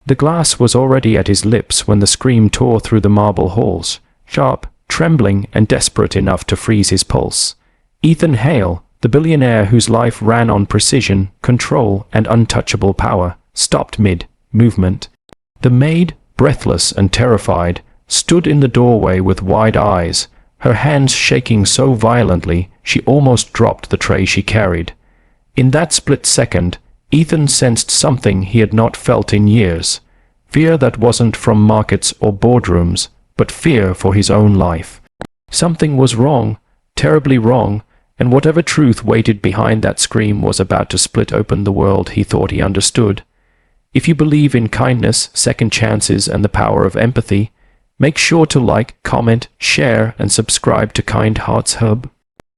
The glass was already at his lips when the scream tore through the marble halls, sharp, trembling, and desperate enough to freeze his pulse. Ethan Hale, the billionaire whose life ran on precision, control, and untouchable power, stopped mid-movement. The maid, breathless and terrified, stood in the doorway with wide eyes, her hands shaking so violently she almost dropped the tray she carried. In that split second, Ethan sensed something he had not felt in years. Fear that wasn't from markets or boardrooms, but fear for his own life. Something was wrong, terribly wrong, and whatever truth waited behind that scream was about to split open the world he thought he understood. If you believe in kindness, second chances, and the power of empathy, make sure to like, comment, share, and subscribe to KindHeartsHub.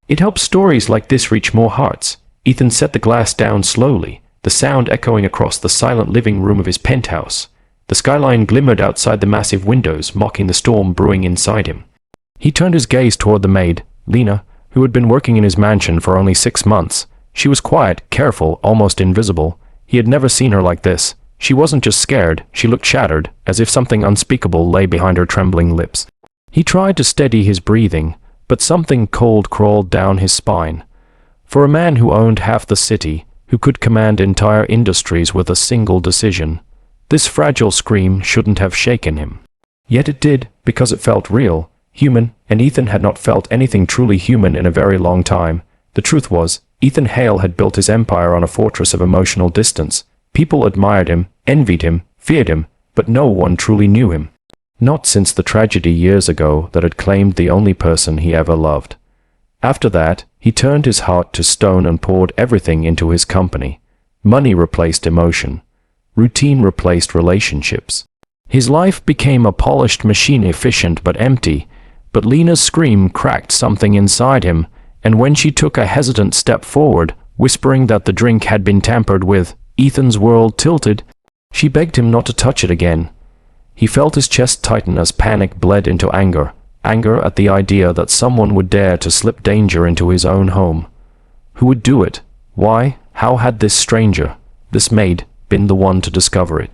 It helps stories like this reach more hearts. Ethan set the glass down slowly, the sound echoing across the silent living room of his penthouse. The skyline glimmered outside the massive windows, mocking the storm brewing inside him. He turned his gaze toward the maid, Lena, who had been working in his mansion for only 6 months. She was quiet, careful, almost invisible. He had never seen her like this. She wasn't just scared, she looked shattered, as if something unspeakable lay behind her trembling lips. He tried to steady his breathing, but something cold crawled down his spine. For a man who owned half the city, who could command entire industries with a single decision, this fragile scream shouldn't have shaken him. Yet it did, because it felt real, human, and Ethan had not felt anything truly human in a very long time. The truth was, Ethan Hale had built his empire on a fortress of emotional distance. People admired him, envied him, feared him, but no one truly knew him. Not since the tragedy years ago that had claimed the only person he ever loved. After that, he turned his heart to stone and poured everything into his company. Money replaced emotion. Routine replaced relationships. His life became a polished machine, efficient but empty. But Lena's scream cracked something inside him, and when she took a hesitant step forward, whispering that the drink had been tampered with, Ethan's world tilted. She begged him not to touch it again. He felt his chest tighten as panic bled into anger. Anger at the idea that someone would dare to slip danger into his own home. Who would do it? Why? How had this stranger, this maid, been the one to discover it?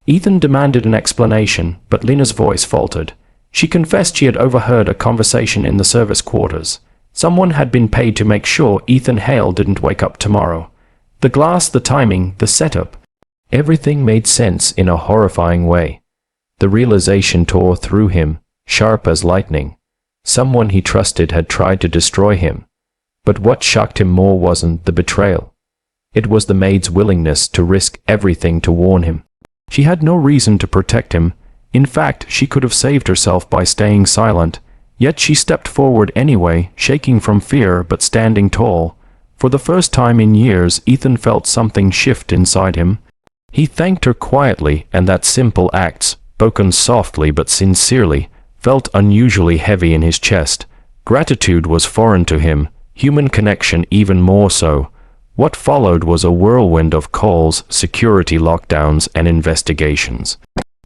Ethan demanded an explanation, but Lena's voice faltered. She confessed she had overheard a conversation in the service quarters. Someone had been paid to make sure Ethan Hale didn't wake up tomorrow. The glass, the timing, the setup. Everything made sense in a horrifying way. The realization tore through him, sharp as lightning. Someone he trusted had tried to destroy him. But what shocked him more wasn't the betrayal. It was the maid's willingness to risk everything to warn him. She had no reason to protect him. In fact, she could have saved herself by staying silent. Yet she stepped forward anyway, shaking from fear but standing tall. For the first time in years, Ethan felt something shift inside him. He thanked her quietly, and that simple act, spoken softly but sincerely, felt unusually heavy in his chest. Gratitude was foreign to him, human connection even more so. What followed was a whirlwind of calls, security lockdowns, and investigations.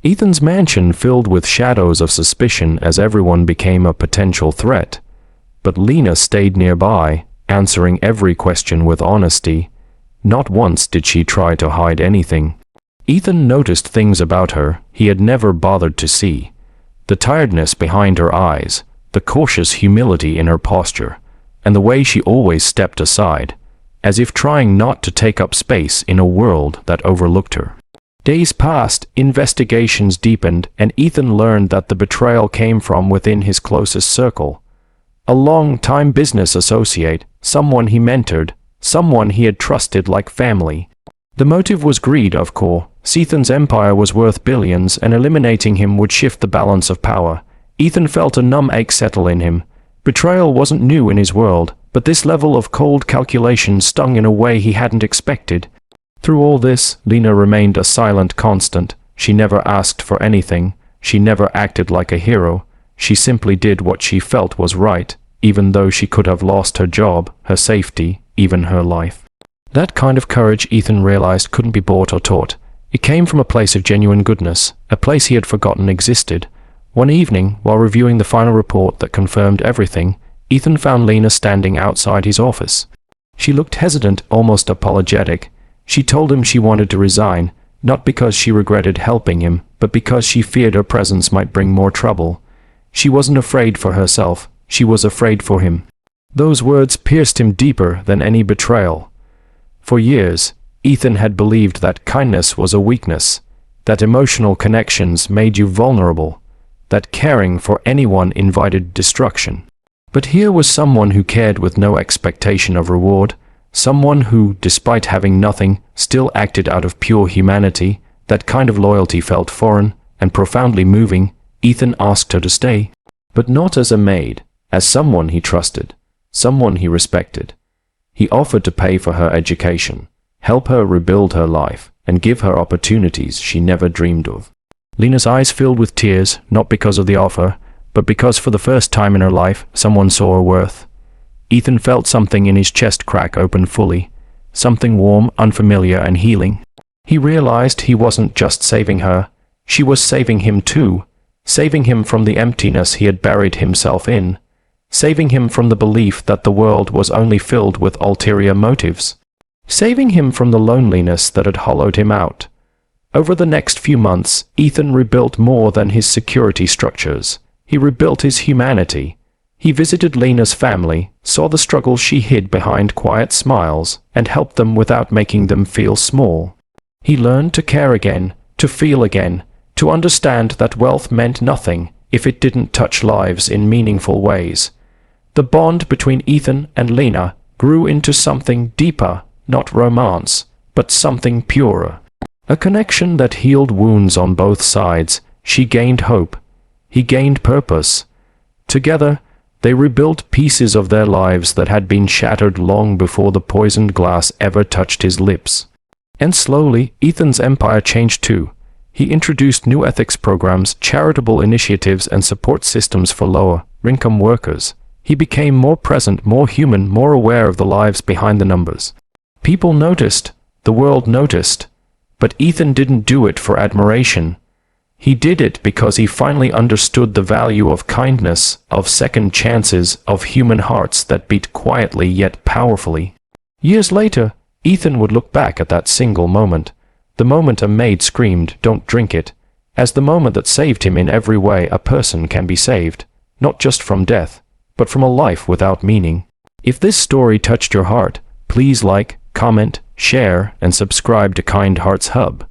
Ethan's mansion filled with shadows of suspicion as everyone became a potential threat. But Lena stayed nearby, answering every question with honesty. Not once did she try to hide anything. Ethan noticed things about her he had never bothered to see. The tiredness behind her eyes, the cautious humility in her posture, and the way she always stepped aside, as if trying not to take up space in a world that overlooked her. Days passed, investigations deepened, and Ethan learned that the betrayal came from within his closest circle. A long-time business associate, someone he mentored, someone he had trusted like family. The motive was greed, of course. Ethan's empire was worth billions, and eliminating him would shift the balance of power. Ethan felt a numb ache settle in him. Betrayal wasn't new in his world, but this level of cold calculation stung in a way he hadn't expected. Through all this, Lena remained a silent constant. She never asked for anything. She never acted like a hero. She simply did what she felt was right, even though she could have lost her job, her safety, even her life. That kind of courage, Ethan realized, couldn't be bought or taught. It came from a place of genuine goodness, a place he had forgotten existed. One evening, while reviewing the final report that confirmed everything, Ethan found Lena standing outside his office. She looked hesitant, almost apologetic. She told him she wanted to resign, not because she regretted helping him, but because she feared her presence might bring more trouble. She wasn't afraid for herself, she was afraid for him. Those words pierced him deeper than any betrayal. For years, Ethan had believed that kindness was a weakness, that emotional connections made you vulnerable, that caring for anyone invited destruction. But here was someone who cared with no expectation of reward, someone who, despite having nothing, still acted out of pure humanity. That kind of loyalty felt foreign and profoundly moving. Ethan asked her to stay, but not as a maid, as someone he trusted, someone he respected. He offered to pay for her education, help her rebuild her life, and give her opportunities she never dreamed of. Lena's eyes filled with tears, not because of the offer, but because for the first time in her life, someone saw her worth. Ethan felt something in his chest crack open fully, something warm, unfamiliar, and healing. He realized he wasn't just saving her, she was saving him too, saving him from the emptiness he had buried himself in, saving him from the belief that the world was only filled with ulterior motives, saving him from the loneliness that had hollowed him out. Over the next few months, Ethan rebuilt more than his security structures. He rebuilt his humanity. He visited Lena's family, saw the struggles she hid behind quiet smiles, and helped them without making them feel small. He learned to care again, to feel again, to understand that wealth meant nothing if it didn't touch lives in meaningful ways. The bond between Ethan and Lena grew into something deeper, not romance, but something purer. A connection that healed wounds on both sides. She gained hope. He gained purpose. Together, they rebuilt pieces of their lives that had been shattered long before the poisoned glass ever touched his lips. And slowly, Ethan's empire changed too. He introduced new ethics programs, charitable initiatives, and support systems for lower-income workers. He became more present, more human, more aware of the lives behind the numbers. People noticed. The world noticed. But Ethan didn't do it for admiration. He did it because he finally understood the value of kindness, of second chances, of human hearts that beat quietly yet powerfully. Years later, Ethan would look back at that single moment, the moment a maid screamed, "Don't drink it," as the moment that saved him in every way a person can be saved, not just from death, but from a life without meaning. If this story touched your heart, please like, comment, share, and subscribe to KindHeartsHub.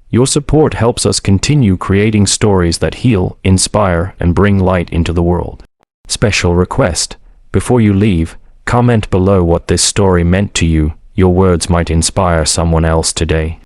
Your support helps us continue creating stories that heal, inspire, and bring light into the world. Special request: before you leave, comment below what this story meant to you. Your words might inspire someone else today.